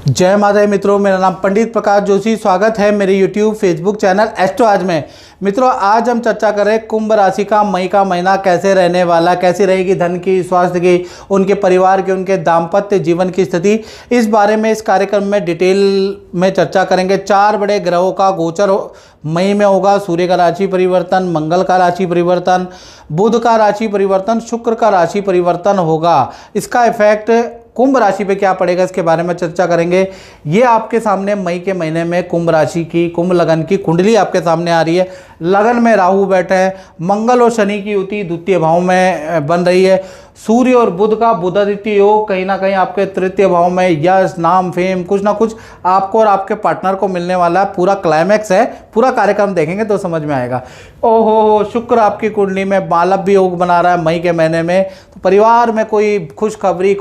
जय माता दी मित्रों, मेरा नाम पंडित प्रकाश जोशी। स्वागत है मेरे YouTube फेसबुक चैनल एस्ट्रो आज में। मित्रों, आज हम चर्चा करें कुंभ राशि का मई का महीना कैसे रहने वाला, कैसी रहेगी धन की, स्वास्थ्य की, उनके परिवार की, उनके दाम्पत्य जीवन की स्थिति। इस बारे में इस कार्यक्रम में डिटेल में चर्चा करेंगे। 4 बड़े ग्रहों का गोचर मई में होगा। सूर्य का राशि परिवर्तन, मंगल का राशि परिवर्तन, बुध का राशि परिवर्तन, शुक्र का राशि परिवर्तन होगा। इसका इफेक्ट कुंभ राशि पे क्या पड़ेगा, इसके बारे में चर्चा करेंगे। ये आपके सामने मई के महीने में कुंभ राशि की, कुंभ लगन की कुंडली आपके सामने आ रही है। लगन में राहु बैठे हैं, मंगल और शनि की युति द्वितीय भाव में बन रही है। सूर्य और बुध का बुधादित्य योग कहीं ना कहीं आपके तृतीय भाव में यश, नाम, फेम, कुछ ना कुछ आपको और आपके पार्टनर को मिलने वाला है। पूरा क्लाइमैक्स है, पूरा कार्यक्रम देखेंगे तो समझ में आएगा। ओहो, शुक्र आपकी कुंडली में बालव्य योग बना रहा है मई के महीने में। तो परिवार में कोई खुशखबरी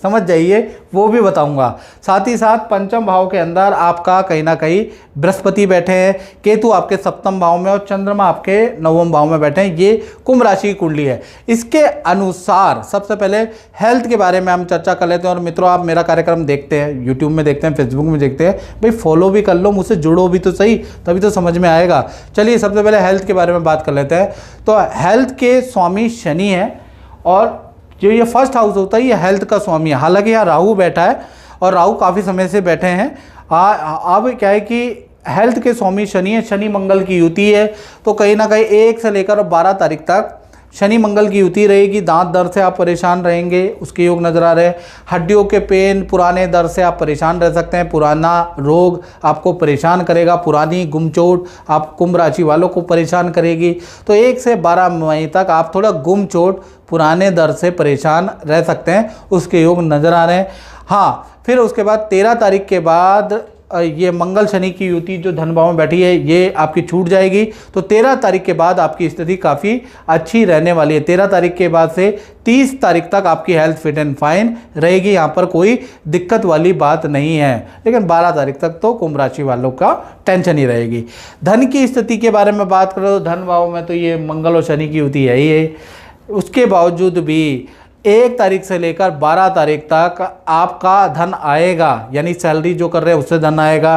समझ जाइए, वो भी बताऊंगा। साथ ही साथ पंचम भाव के अंदर आपका कहीं ना कहीं बृहस्पति बैठे हैं, केतु आपके सप्तम भाव में और चंद्रमा आपके नवम भाव में बैठे हैं। ये कुंभ राशि की कुंडली है। इसके अनुसार सबसे पहले हेल्थ के बारे में हम चर्चा कर लेते हैं। और मित्रों, आप मेरा कार्यक्रम देखते हैं, यूट्यूब में देखते हैं, फेसबुक में देखते हैं, भाई फॉलो भी कर लो, मुझसे जुड़ो भी तो सही, तभी तो समझ में आएगा। चलिए सबसे पहले हेल्थ के बारे में बात कर लेते हैं। तो हेल्थ के स्वामी शनि है और जो ये फर्स्ट हाउस होता है ये हेल्थ का स्वामी है। हालांकि यहाँ राहु बैठा है और राहु काफ़ी समय से बैठे हैं। अब क्या है कि हेल्थ के स्वामी शनि है, शनि मंगल की युति है। तो कहीं ना कहीं 1 से लेकर 12 तारीख तक शनि मंगल की युति रहेगी। दांत दर्द से आप परेशान रहेंगे, उसके योग नजर आ रहे हैं। हड्डियों के पेन, पुराने दर्द से आप परेशान रह सकते हैं। पुराना रोग आपको परेशान करेगा, पुरानी गुमचोट आप कुंभ राशि वालों को परेशान करेगी। तो 1 से 12 मई तक आप थोड़ा गुमचोट, पुराने दर्द से परेशान रह सकते हैं, उसके योग नज़र आ रहे हैं। हाँ, फिर उसके बाद 13 तारीख के बाद ये मंगल शनि की युति जो धन भाव में बैठी है ये आपकी छूट जाएगी। तो 13 तारीख के बाद आपकी स्थिति काफ़ी अच्छी रहने वाली है। 13 तारीख के बाद से 30 तारीख तक आपकी हेल्थ फिट एंड फाइन रहेगी, यहाँ पर कोई दिक्कत वाली बात नहीं है। लेकिन 12 तारीख तक तो कुंभ राशि वालों का टेंशन ही रहेगी। धन की स्थिति के बारे में बात करें तो धन भाव में तो ये मंगल और शनि की युति है ही है। उसके बावजूद भी 1 तारीख से लेकर 12 तारीख तक आपका धन आएगा, यानी सैलरी जो कर रहे हैं उससे धन आएगा।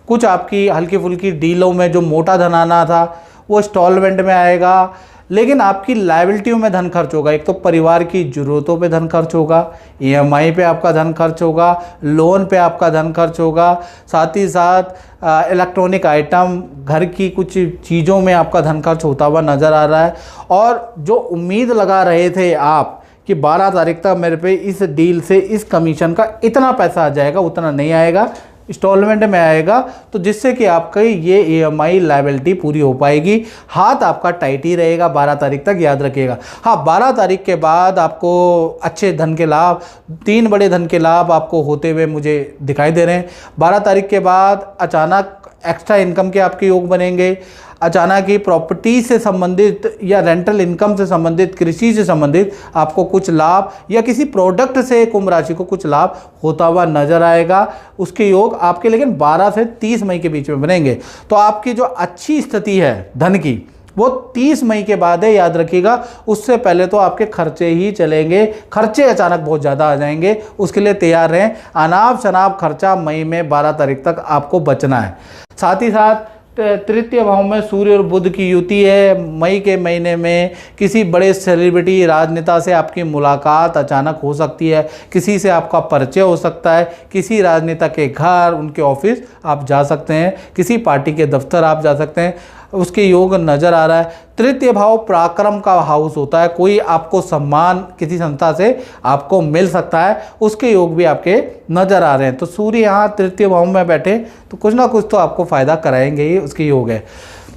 कुछ आपकी हल्की फुल्की डीलों में जो मोटा धन आना था वो इंस्टॉलमेंट में आएगा। लेकिन आपकी लायबिलिटियों में धन खर्च होगा। एक तो परिवार की ज़रूरतों पे धन खर्च होगा, EMI पे आपका धन खर्च होगा, लोन पे आपका धन खर्च होगा, साथ ही साथ इलेक्ट्रॉनिक आइटम, घर की कुछ चीज़ों में आपका धन खर्च होता हुआ नज़र आ रहा है। और जो उम्मीद लगा रहे थे आप कि 12 तारीख तक मेरे पे इस डील से, इस कमीशन का इतना पैसा आ जाएगा, उतना नहीं आएगा, इंस्टॉलमेंट में आएगा। तो जिससे कि आपका ये EMI लायबिलिटी पूरी हो पाएगी। हाथ आपका टाइट ही रहेगा 12 तारीख तक, याद रखिएगा। हाँ, 12 तारीख के बाद आपको अच्छे धन के लाभ, 3 बड़े धन के लाभ आपको होते हुए मुझे दिखाई दे रहे हैं। 12 तारीख के बाद अचानक एक्स्ट्रा इनकम के आपके योग बनेंगे। अचानक ही प्रॉपर्टी से संबंधित या रेंटल इनकम से संबंधित, कृषि से संबंधित आपको कुछ लाभ या किसी प्रोडक्ट से कुंभ राशि को कुछ लाभ होता हुआ नजर आएगा। उसके योग आपके लेकिन 12 से 30 मई के बीच में बनेंगे। तो आपकी जो अच्छी स्थिति है धन की वो 30 मई के बाद है, याद रखिएगा। उससे पहले तो आपके खर्चे ही चलेंगे, खर्चे अचानक बहुत ज़्यादा आ जाएंगे। उसके लिए तैयार रहें। अनाप शनाप खर्चा मई में 12 तारीख तक आपको बचना है। साथ ही साथ तृतीय भाव में सूर्य और बुध की युति है। मई के महीने में किसी बड़े सेलिब्रिटी, राजनेता से आपकी मुलाकात अचानक हो सकती है। किसी से आपका परिचय हो सकता है। किसी राजनेता के घर, उनके ऑफिस आप जा सकते हैं, किसी पार्टी के दफ्तर आप जा सकते हैं, उसके योग नज़र आ रहा है। तृतीय भाव पराक्रम का हाउस होता है। कोई आपको सम्मान किसी संस्था से आपको मिल सकता है, उसके योग भी आपके नज़र आ रहे हैं। तो सूर्य यहाँ तृतीय भाव में बैठे तो कुछ ना कुछ तो आपको फ़ायदा कराएंगे ही, उसके योग है।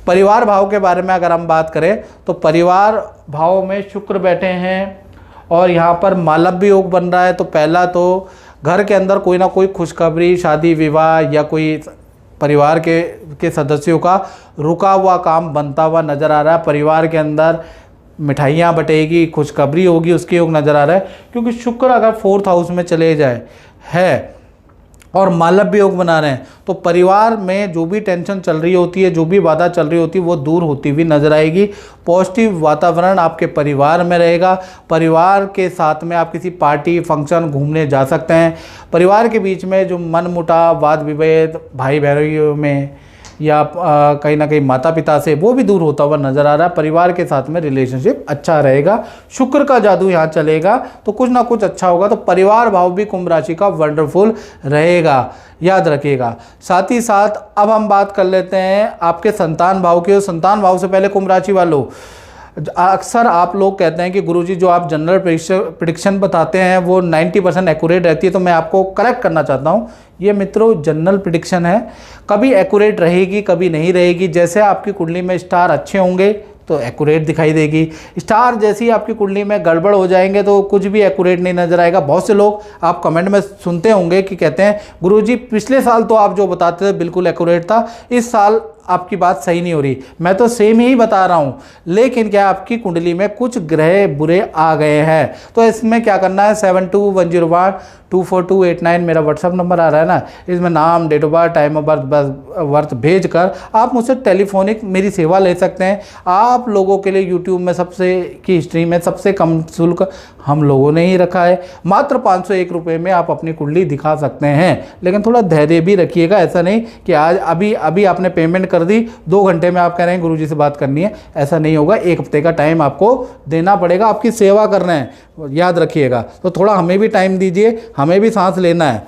परिवार भाव के बारे में अगर हम बात करें तो परिवार भाव में शुक्र बैठे हैं और यहाँ पर मालव्य योग बन रहा है। तो पहला तो घर के अंदर कोई ना कोई खुशखबरी, शादी विवाह या कोई परिवार के सदस्यों का रुका हुआ काम बनता हुआ नज़र आ रहा है। परिवार के अंदर मिठाइयाँ बटेगी, खुशखबरी होगी, उसके योग नज़र आ रहा है। क्योंकि शुक्र अगर 4th हाउस में चले जाए है और मालव्य योग बना रहे हैं, तो परिवार में जो भी टेंशन चल रही होती है, जो भी बाधा चल रही होती है, वो दूर होती हुई नजर आएगी। पॉजिटिव वातावरण आपके परिवार में रहेगा। परिवार के साथ में आप किसी पार्टी फंक्शन घूमने जा सकते हैं। परिवार के बीच में जो मनमुटाव, वाद विभेद, भाई बहनों में या कहीं ना कहीं माता पिता से, वो भी दूर होता हुआ नजर आ रहा है। परिवार के साथ में रिलेशनशिप अच्छा रहेगा। शुक्र का जादू यहाँ चलेगा, तो कुछ ना कुछ अच्छा होगा। तो परिवार भाव भी कुंभ राशि का वंडरफुल रहेगा, याद रखिएगा। साथ ही साथ अब हम बात कर लेते हैं आपके संतान भाव की। संतान भाव से पहले कुंभ राशि वालों, अक्सर आप लोग कहते हैं कि गुरुजी जो आप जनरल प्रेडिक्शन बताते हैं वो 90% एक्यूरेट रहती है, तो मैं आपको करेक्ट करना चाहता हूँ। ये मित्रों जनरल प्रेडिक्शन है, कभी एक्यूरेट रहेगी, कभी नहीं रहेगी। जैसे आपकी कुंडली में स्टार अच्छे होंगे तो एक्यूरेट दिखाई देगी, स्टार जैसी आपकी कुंडली में गड़बड़ हो जाएंगे तो कुछ भी एक्यूरेट नहीं नजर आएगा। बहुत से लोग आप कमेंट में सुनते होंगे कि कहते हैं गुरुजी पिछले साल तो आप जो बताते थे बिल्कुल एक्यूरेट था, इस साल आपकी बात सही नहीं हो रही। मैं तो सेम ही बता रहा हूँ, लेकिन क्या आपकी कुंडली में कुछ ग्रह बुरे आ गए हैं। तो इसमें क्या करना है, 7210124289 मेरा व्हाट्सअप नंबर आ रहा है ना, इसमें नाम, date of birth, time of birth भेज कर आप मुझसे टेलीफोनिक मेरी सेवा ले सकते हैं। आप लोगों के लिए यूट्यूब में सबसे की हिस्ट्री में सबसे कम शुल्क हम लोगों ने ही रखा है। मात्र 501 रुपये में आप अपनी कुंडली दिखा सकते हैं। लेकिन थोड़ा धैर्य भी रखिएगा, ऐसा नहीं कि आज अभी आपने पेमेंट कर दी, 2 घंटे में आप कह रहे हैं गुरुजी से बात करनी है, ऐसा नहीं होगा। 1 हफ्ते का टाइम आपको देना पड़ेगा, आपकी सेवा करना है, याद रखिएगा। तो थोड़ा हमें भी टाइम दीजिए, हमें भी सांस लेना है।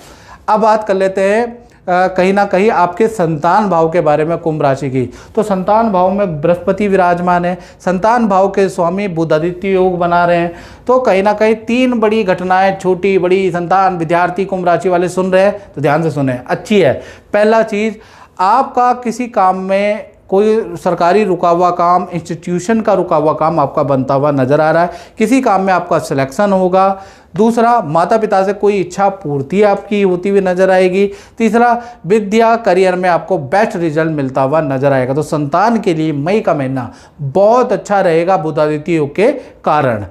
अब बात कर लेते हैं कहीं ना कहीं आपके संतान भाव के बारे में कुंभ राशि की। तो संतान भाव में बृहस्पति विराजमान है, संतान भाव के स्वामी बुध आदित्य योग बना रहे हैं। तो कहीं ना कहीं 3 बड़ी घटनाएं, छोटी बड़ी, संतान, विद्यार्थी, कुंभ राशि वाले सुन रहे हैं तो ध्यान से सुने, अच्छी है। पहला चीज़, आपका किसी काम में कोई सरकारी रुका हुआ काम, इंस्टीट्यूशन का रुका हुआ काम आपका बनता हुआ नजर आ रहा है, किसी काम में आपका सिलेक्शन होगा। दूसरा, माता पिता से कोई इच्छा पूर्ति आपकी होती हुई नजर आएगी। तीसरा, विद्या करियर में आपको बेस्ट रिजल्ट मिलता हुआ नजर आएगा। तो संतान के लिए मई का महीना बहुत अच्छा रहेगा बुध आदित्य योग के कारण।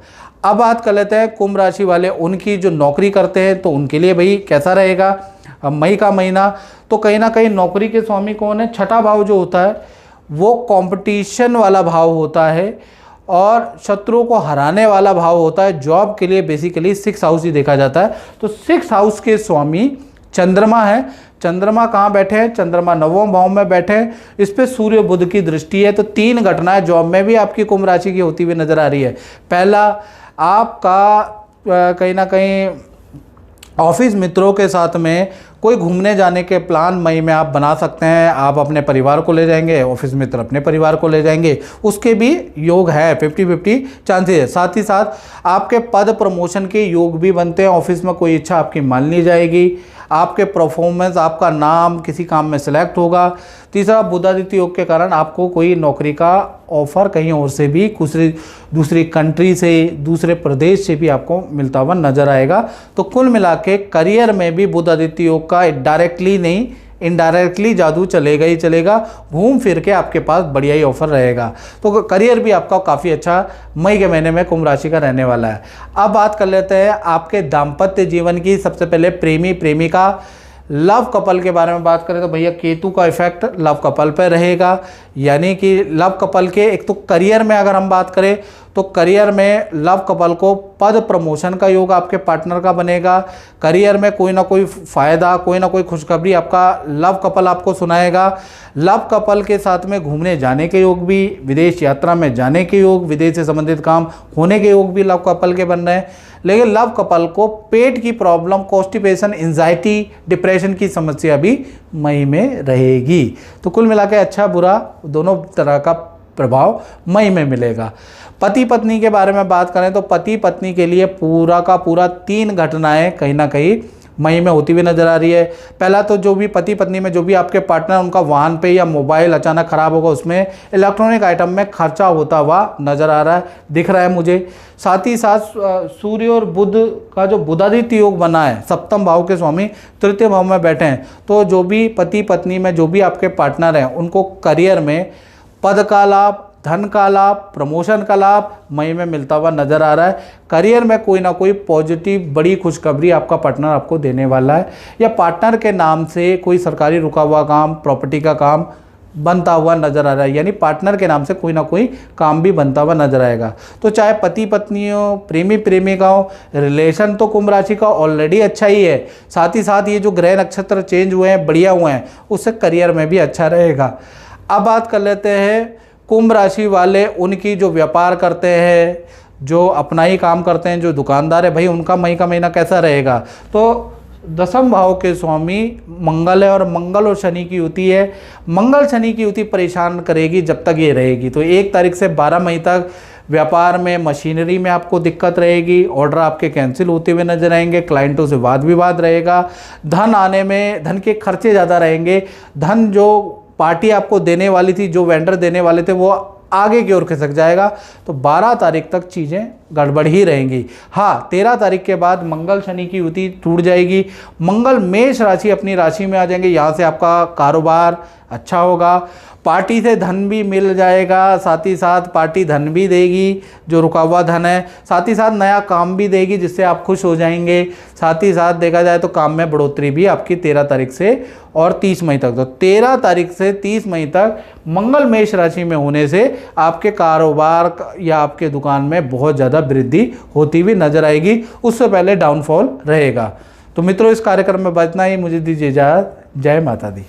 अब बात कर लेते हैं कुंभ राशि वाले, उनकी जो नौकरी करते हैं तो उनके लिए भाई कैसा रहेगा मई का महीना। तो कहीं ना कहीं नौकरी के स्वामी कौन है, छठा भाव जो होता है वो कंपटीशन वाला भाव होता है और शत्रुओं को हराने वाला भाव होता है। जॉब के लिए बेसिकली 6th हाउस ही देखा जाता है। तो 6th हाउस के स्वामी चंद्रमा है। चंद्रमा कहाँ बैठे हैं, चंद्रमा 9वें भाव में बैठे हैं, इस पे सूर्य बुध की दृष्टि है। तो 3 घटनाएं जॉब में भी आपकी कुंभ राशि की होती हुई नजर आ रही है। पहला, आपका कहीं ना कहीं ऑफिस मित्रों के साथ में कोई घूमने जाने के प्लान मई में आप बना सकते हैं। आप अपने परिवार को ले जाएंगे, ऑफिस मित्र अपने परिवार को ले जाएंगे, उसके भी योग है, 50-50 चांसेस है। साथ ही साथ आपके पद प्रमोशन के योग भी बनते हैं। ऑफिस में कोई इच्छा आपकी मान ली जाएगी, आपके परफॉर्मेंस, आपका नाम किसी काम में सिलेक्ट होगा। तीसरा, बुध आदित्य योग के कारण आपको कोई नौकरी का ऑफर कहीं और से भी, दूसरी कंट्री से, दूसरे प्रदेश से भी आपको मिलता हुआ नजर आएगा। तो कुल मिला के करियर में भी बुध आदित्य योग का डायरेक्टली नहीं इनडायरेक्टली जादू चलेगा ही चलेगा। घूम फिर के आपके पास बढ़िया ही ऑफर रहेगा। तो करियर भी आपका काफ़ी अच्छा मई के महीने में कुंभ राशि का रहने वाला है। अब बात कर लेते हैं आपके दाम्पत्य जीवन की। सबसे पहले प्रेमी प्रेमिका, लव कपल के बारे में बात करें तो भैया केतु का इफेक्ट लव कपल पर रहेगा। यानी कि लव कपल के, एक तो करियर में अगर हम बात करें तो करियर में लव कपल को पद प्रमोशन का योग आपके पार्टनर का बनेगा। करियर में कोई ना कोई फ़ायदा, कोई ना कोई खुशखबरी आपका लव कपल आपको सुनाएगा। लव कपल के साथ में घूमने जाने के योग भी, विदेश यात्रा में जाने के योग, विदेश से संबंधित काम होने के योग भी लव कपल के बन रहे हैं। लेकिन लव कपल को पेट की प्रॉब्लम, कॉन्स्टिपेशन, एंजाइटी, डिप्रेशन की समस्या भी मई में रहेगी। तो कुल मिला के अच्छा बुरा दोनों तरह का प्रभाव मई में मिलेगा। पति पत्नी के बारे में बात करें तो पति पत्नी के लिए पूरा का पूरा 3 घटनाएं कहीं ना कहीं मई में होती हुई नजर आ रही है। पहला तो जो भी पति पत्नी में जो भी आपके पार्टनर, उनका वाहन पे या मोबाइल अचानक खराब होगा, उसमें इलेक्ट्रॉनिक आइटम में खर्चा होता हुआ नजर आ रहा है, दिख रहा है मुझे। साथ ही साथ सूर्य और बुध का जो बुधादित्य योग बना है, 7वें भाव के स्वामी 3य भाव में बैठे हैं। तो जो भी पति पत्नी में जो भी आपके पार्टनर हैं उनको करियर में पद का लाभ, धन का लाभ, प्रमोशन का लाभ मई में मिलता हुआ नजर आ रहा है। करियर में कोई ना कोई पॉजिटिव बड़ी खुशखबरी आपका पार्टनर आपको देने वाला है, या पार्टनर के नाम से कोई सरकारी रुका हुआ काम, प्रॉपर्टी का काम बनता हुआ नजर आ रहा है, यानी पार्टनर के नाम से कोई ना कोई काम भी बनता हुआ नजर आएगा। तो चाहे पति पत्नी हो, प्रेमी प्रेमिका हो, रिलेशन तो कुंभ राशि का ऑलरेडी अच्छा ही है, साथ ही साथ ये जो ग्रह नक्षत्र चेंज हुए हैं, बढ़िया हुए हैं, उससे करियर में भी अच्छा रहेगा। अब बात कर लेते हैं कुंभ राशि वाले, उनकी जो व्यापार करते हैं, जो अपना ही काम करते हैं, जो दुकानदार है भाई, उनका मई का महीना कैसा रहेगा। तो दसम भाव के स्वामी मंगल है, और मंगल और शनि की युति है। मंगल शनि की युति परेशान करेगी जब तक ये रहेगी। तो 1 तारीख से 12 मई तक व्यापार में, मशीनरी में आपको दिक्कत रहेगी, ऑर्डर आपके कैंसिल होते हुए नजर आएंगे, क्लाइंटों से वाद विवाद रहेगा, धन आने में, धन के खर्चे ज़्यादा रहेंगे, धन जो पार्टी आपको देने वाली थी, जो वेंडर देने वाले थे, वो आगे की ओर खिसक जाएगा। तो 12 तारीख तक चीज़ें गड़बड़ ही रहेंगी। हाँ, 13 तारीख के बाद मंगल शनि की युति टूट जाएगी। मंगल मेष राशि अपनी राशि में आ जाएंगे, यहाँ से आपका कारोबार अच्छा होगा, पार्टी से धन भी मिल जाएगा, साथ ही साथ पार्टी धन भी देगी, जो रुका हुआ धन है, साथ ही साथ नया काम भी देगी जिससे आप खुश हो जाएंगे। साथ ही साथ देखा जाए तो काम में बढ़ोतरी भी आपकी 13 तारीख से और 30 मई तक। तो 13 तारीख से 30 मई तक मंगल मेष राशि में होने से आपके कारोबार या आपके दुकान में बहुत ज़्यादा वृद्धि होती हुई नजर आएगी, उससे पहले डाउनफॉल रहेगा। तो मित्रों, इस कार्यक्रम में बतना ही, मुझे दीजिए इजाज़त। जय माता दी।